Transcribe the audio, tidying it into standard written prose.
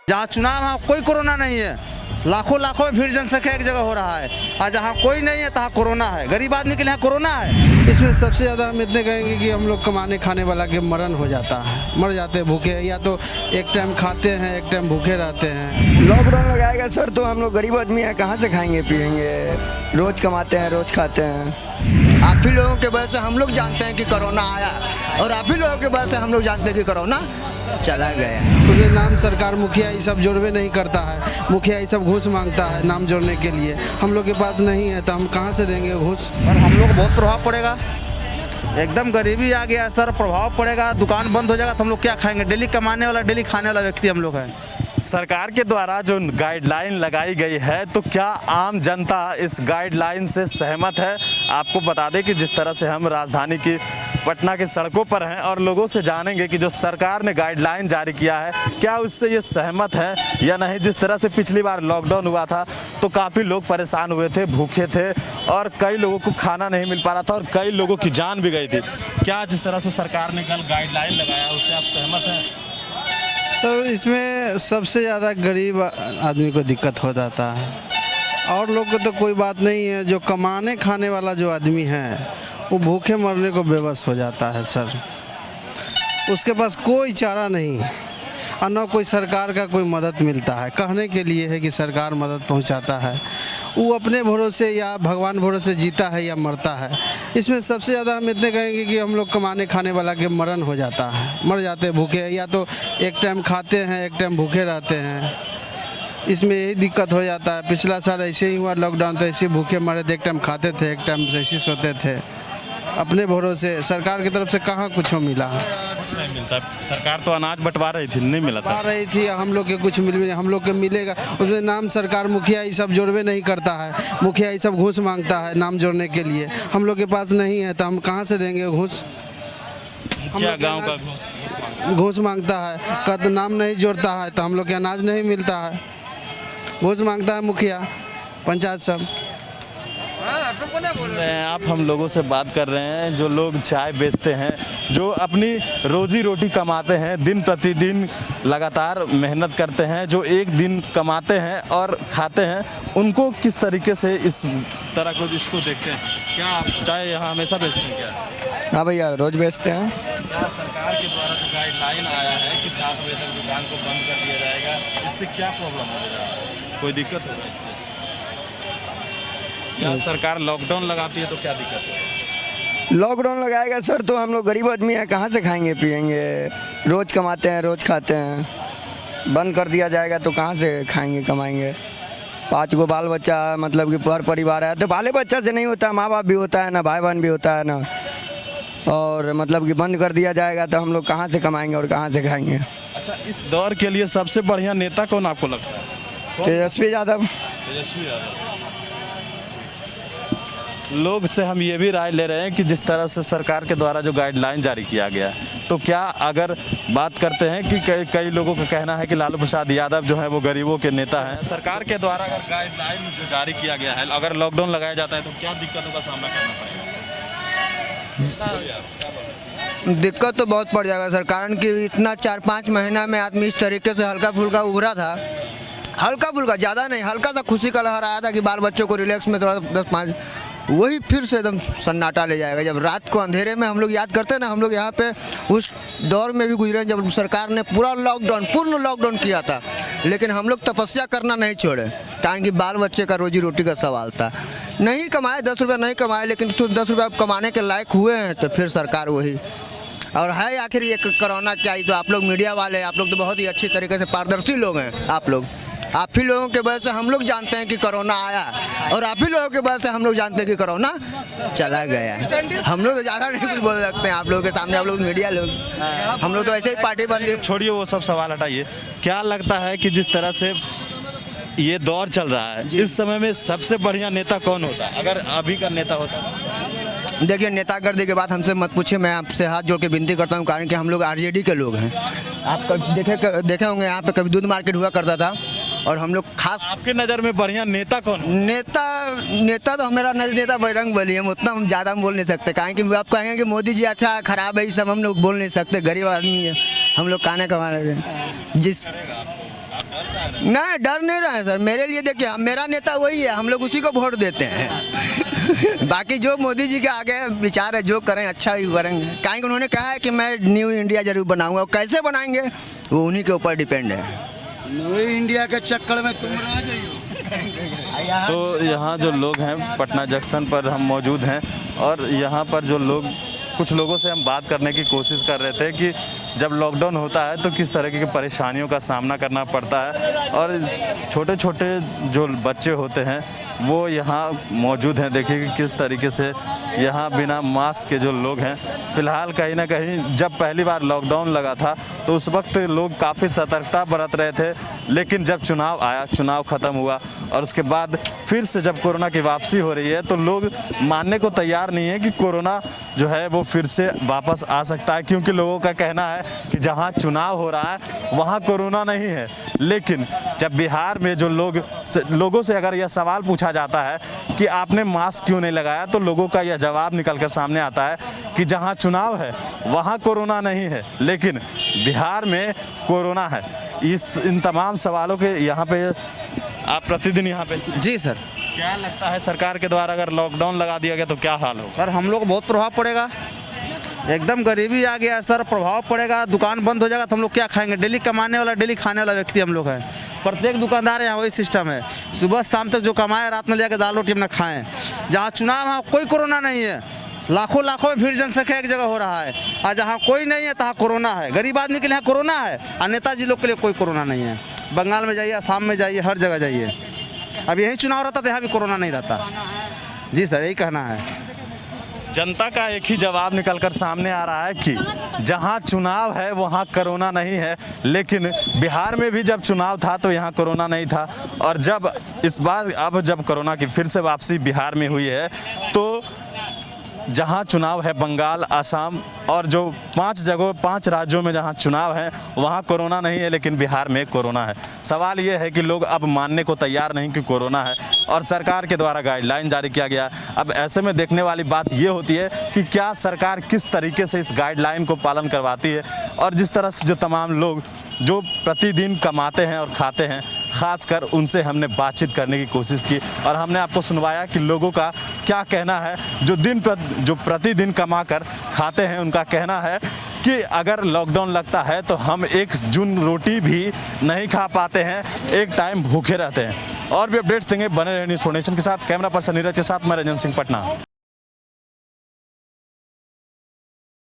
जहाँ चुनाव वहाँ कोई कोरोना नहीं है, लाखों लाखों में भीड़ जनसंख्या एक जगह हो रहा है, और जहाँ कोई नहीं है तहाँ कोरोना है। गरीब आदमी के लिए यहाँ कोरोना है। इसमें सबसे ज़्यादा हम इतने कहेंगे कि हम लोग कमाने खाने वाला के मरण हो जाता है, मर जाते हैं भूखे, या तो एक टाइम खाते हैं एक टाइम भूखे रहते हैं। लॉकडाउन लगाएगा सर तो हम लोग गरीब आदमी हैं, कहाँ से खाएंगे पिएंगे, रोज़ कमाते हैं रोज़ खाते हैं। आप ही लोगों के वजह से हम लोग जानते हैं कि कोरोना आया, और आप ही लोगों के वजह से हम लोग जानते हैं कि कोरोना चला गया। क्योंकि नाम सरकार मुखिया ये सब जोड़वे नहीं करता है, मुखिया ये सब घूस मांगता है नाम जोड़ने के लिए। हम लोग के पास नहीं है तो हम कहाँ से देंगे घूस। और हम लोग को बहुत प्रभाव पड़ेगा, एकदम गरीबी आ गया सर, प्रभाव पड़ेगा। दुकान बंद हो जाएगा तो हम लोग क्या खाएंगे? डेली कमाने वाला डेली खाने वाला व्यक्ति हम लोग हैं। सरकार के द्वारा जो गाइडलाइन लगाई गई है, तो क्या आम जनता इस गाइडलाइन से सहमत है? आपको बता दें कि जिस तरह से हम राजधानी की पटना की सड़कों पर हैं और लोगों से जानेंगे कि जो सरकार ने गाइडलाइन जारी किया है, क्या उससे ये सहमत है या नहीं। जिस तरह से पिछली बार लॉकडाउन हुआ था तो काफ़ी लोग परेशान हुए थे, भूखे थे, और कई लोगों को खाना नहीं मिल पा रहा था और कई लोगों की जान भी गई थी। क्या जिस तरह से सरकार ने कल गाइडलाइन लगाया उससे आप सहमत हैं? सर इसमें सबसे ज़्यादा गरीब आदमी को दिक्कत हो जाता है, और लोग को तो कोई बात नहीं है। जो कमाने खाने वाला जो आदमी है वो भूखे मरने को बेबस हो जाता है सर, उसके पास कोई चारा नहीं, और न कोई सरकार का कोई मदद मिलता है। कहने के लिए है कि सरकार मदद पहुंचाता है, वो अपने भरोसे या भगवान भरोसे जीता है या मरता है। इसमें सबसे ज़्यादा हम इतने कहेंगे कि हम लोग कमाने खाने वाला के मरण हो जाता है, मर जाते हैं भूखे, या तो एक टाइम खाते हैं एक टाइम भूखे रहते हैं। इसमें यही दिक्कत हो जाता है। पिछला साल ऐसे ही हुआ लॉकडाउन, तो ऐसे भूखे मरे थे, एक टाइम खाते थे एक टाइम ऐसे सोते थे। अपने भरोसे सरकार की तरफ से कहाँ कुछ मिला, कुछ नहीं मिलता। सरकार तो अनाज बंटवा रही थी, नहीं मिला था। आ रही थी, हम लोग के कुछ हम लोग के मिलेगा। उसमें नाम सरकार मुखिया ये सब जोड़वे नहीं करता है, मुखिया ये सब घूस मांगता है नाम जोड़ने के लिए। हम लोग के पास नहीं है तो हम कहाँ से देंगे घूस। क्या गांव का घूस मांगता है, कद नाम नहीं जोड़ता है तो हम लोग के अनाज नहीं मिलता है। घूस मांगता है मुखिया पंचायत सब। आप हम लोगों से बात कर रहे हैं जो लोग चाय बेचते हैं, जो अपनी रोजी रोटी कमाते हैं, दिन प्रतिदिन लगातार मेहनत करते हैं, जो एक दिन कमाते हैं और खाते हैं, उनको किस तरीके से इस तरह को इसको देखते हैं? क्या आप चाय यहाँ हमेशा बेचते हैं क्या? हाँ भैया रोज़ बेचते हैं। क्या सरकार के द्वारा जो गाइडलाइन आया है कि 7 बजे तक दुकान को बंद कर दिया जाएगा, इससे क्या प्रॉब्लम होगा? कोई दिक्कत होगा इससे? क्या सरकार लॉकडाउन लगाती है तो क्या दिक्कत है? लॉकडाउन लगाएगा सर तो हम लोग गरीब आदमी हैं, कहाँ से खाएंगे पिएंगे, रोज़ कमाते हैं रोज़ खाते हैं। बंद कर दिया जाएगा तो कहाँ से खाएंगे कमाएंगे। 5 गो बाल बच्चा मतलब कि पर परिवार है, तो बाले बच्चा से नहीं होता, माँ बाप भी होता है ना, भाई बहन भी होता है ना, और मतलब कि बंद कर दिया जाएगा तो हम लोग कहाँ से कमाएंगे और कहाँ से खाएंगे। अच्छा, इस दौर के लिए सबसे बढ़िया नेता कौन आपको लगता है? तेजस्वी यादव। तेजस्वी यादव। लोग से हम ये भी राय ले रहे हैं कि जिस तरह से सरकार के द्वारा जो गाइडलाइन जारी किया गया है, तो क्या अगर बात करते हैं कि कई लोगों का कहना है कि लालू प्रसाद यादव जो है वो गरीबों के नेता हैं। सरकार के द्वारा अगर गाइडलाइन जो जारी किया गया है, अगर लॉकडाउन लगाया जाता है तो क्या दिक्कतों का सामना करना पड़ेगा? दिक्कत तो बहुत पड़ जाएगा सर, कारण कि इतना 4-5 महीना में आदमी इस तरीके से हल्का फुल्का उभरा था, हल्का फुल्का, ज़्यादा नहीं, हल्का सा खुशी का लहर आया था कि बाल बच्चों को रिलैक्स में थोड़ा 10-5, वही फिर से एकदम सन्नाटा ले जाएगा। जब रात को अंधेरे में हम लोग याद करते हैं ना, हम लोग यहाँ पे उस दौर में भी गुजरे जब सरकार ने पूर्ण लॉकडाउन किया था, लेकिन हम लोग तपस्या करना नहीं छोड़े, कारण कि बाल बच्चे का रोजी रोटी का सवाल था। नहीं कमाए, 10 रुपये नहीं कमाए, लेकिन तो 10 रुपये आप कमाने के लायक हुए हैं तो फिर सरकार वही। और है आखिर ये कोरोना क्या ही, तो आप लोग मीडिया वाले, आप लोग तो बहुत ही अच्छी तरीके से पारदर्शी लोग हैं। आप ही लोगों के वजह से हम लोग जानते हैं कि कोरोना आया, और आप ही लोगों के वजह से हम लोग जानते हैं कि कोरोना चला गया। हम लोग तो ज़्यादा नहीं कुछ बोल सकते हैं आप लोगों के सामने, आप लोग मीडिया लोग, हम लोग तो ऐसे ही पार्टी बंदी। छोड़िए वो सब सवाल हटाइए। क्या लगता है कि जिस तरह से ये दौर चल रहा है, इस समय में सबसे बढ़िया नेता कौन होता है अगर अभी का नेता होता? देखिए, नेतागर्दी के बाद हमसे मत पूछिए, मैं आपसे हाथ जोड़ के विनती करता हूँ, कारण कि हम लोग आरजेडी के लोग हैं। आप देखे होंगे यहाँ पे कभी दूध मार्केट हुआ करता था, और हम लोग खास। आपके नज़र में बढ़िया नेता कौन? नेता तो मेरा नेता बजरंग बली है, उतना हम ज़्यादा बोल नहीं सकते, कारण कि आप कहेंगे कि मोदी जी अच्छा खराब है, ये सब हम लोग बोल नहीं सकते, गरीब आदमी है हम लोग, खाने कमा रहे हैं जिस नहीं, डर नहीं रहे हैं सर। मेरे लिए देखिए, मेरा नेता वही है, हम लोग उसी को वोट देते हैं। बाकी जो मोदी जी के आगे विचार है, जो करें अच्छा ही करेंगे। कहीं उन्होंने कहा है कि मैं न्यू इंडिया जरूर बनाऊंगा, और कैसे बनाएंगे वो उन्हीं के ऊपर डिपेंड है। न्यू इंडिया के चक्कर में तुम रह जाइयो। तो यहाँ जो लोग हैं पटना जंक्शन पर हम मौजूद हैं और यहाँ पर जो लोग, कुछ लोगों से हम बात करने की कोशिश कर रहे थे कि जब लॉकडाउन होता है तो किस तरह की परेशानियों का सामना करना पड़ता है और छोटे छोटे जो बच्चे होते हैं वो यहाँ मौजूद हैं। देखिए कि किस तरीके से यहाँ बिना मास्क के जो लोग हैं, फ़िलहाल कहीं ना कहीं जब पहली बार लॉकडाउन लगा था तो उस वक्त लोग काफ़ी सतर्कता बरत रहे थे, लेकिन जब चुनाव आया, चुनाव ख़त्म हुआ और उसके बाद फिर से जब कोरोना की वापसी हो रही है तो लोग मानने को तैयार नहीं है कि कोरोना जो है वो फिर से वापस आ सकता है, क्योंकि लोगों का कहना है कि जहां चुनाव हो रहा है वहां कोरोना नहीं है। लेकिन जब बिहार में जो लोगों से अगर यह सवाल पूछा जाता है कि आपने मास्क क्यों नहीं लगाया, तो लोगों का यह जवाब निकल कर सामने आता है कि जहां चुनाव है वहां कोरोना नहीं है, लेकिन बिहार में कोरोना है। इन तमाम सवालों के यहाँ पे आप प्रतिदिन यहाँ पे जी सर। क्या लगता है सरकार के द्वारा अगर लॉकडाउन लगा दिया गया तो क्या हाल होगा? सर हम लोग को बहुत प्रभाव पड़ेगा, एकदम गरीबी आ गया है सर, प्रभाव पड़ेगा। दुकान बंद हो जाएगा तो हम लोग क्या खाएंगे? डेली कमाने वाला, डेली खाने वाला व्यक्ति हम लोग हैं। प्रत्येक दुकानदार यहाँ वही सिस्टम है, सुबह शाम तक जो कमाए रात में लेकर दाल रोटी अपना खाएं। जहाँ चुनाव है कोई कोरोना नहीं है, लाखों लाखों में भीड़ जनसंख्या एक जगह हो रहा है, और जहाँ कोई नहीं है तहाँ कोरोना है। गरीब आदमी के लिए यहाँ कोरोना है और नेताजी लोग के लिए कोई कोरोना नहीं है। बंगाल में जाइए, असम में जाइए, हर जगह जाइए। अब यही चुनाव रहता तो यहाँ भी कोरोना नहीं रहता। जी सर, यही कहना है। जनता का एक ही जवाब निकलकर सामने आ रहा है कि जहां चुनाव है वहां कोरोना नहीं है, लेकिन बिहार में भी जब चुनाव था तो यहां कोरोना नहीं था, और जब इस बार अब जब कोरोना की फिर से वापसी बिहार में हुई है तो जहां चुनाव है बंगाल, असम और जो 5 राज्यों में जहां चुनाव है वहां कोरोना नहीं है, लेकिन बिहार में कोरोना है। सवाल ये है कि लोग अब मानने को तैयार नहीं कि कोरोना है और सरकार के द्वारा गाइडलाइन जारी किया गया। अब ऐसे में देखने वाली बात ये होती है कि क्या सरकार किस तरीके से इस गाइडलाइन को पालन करवाती है, और जिस तरह से जो तमाम लोग जो प्रतिदिन कमाते हैं और खाते हैं, ख़ासकर उनसे हमने बातचीत करने की कोशिश की और हमने आपको सुनवाया कि लोगों का क्या कहना है। जो प्रतिदिन कमाकर खाते हैं उनका कहना है कि अगर लॉकडाउन लगता है तो हम 1 जून रोटी भी नहीं खा पाते हैं, एक टाइम भूखे रहते हैं। और भी अपडेट्स देंगे, बने रहे न्यूज़ फाउंडेशन के साथ। कैमरा पर्सन नीरज के साथ मैं रंजन सिंह, पटना।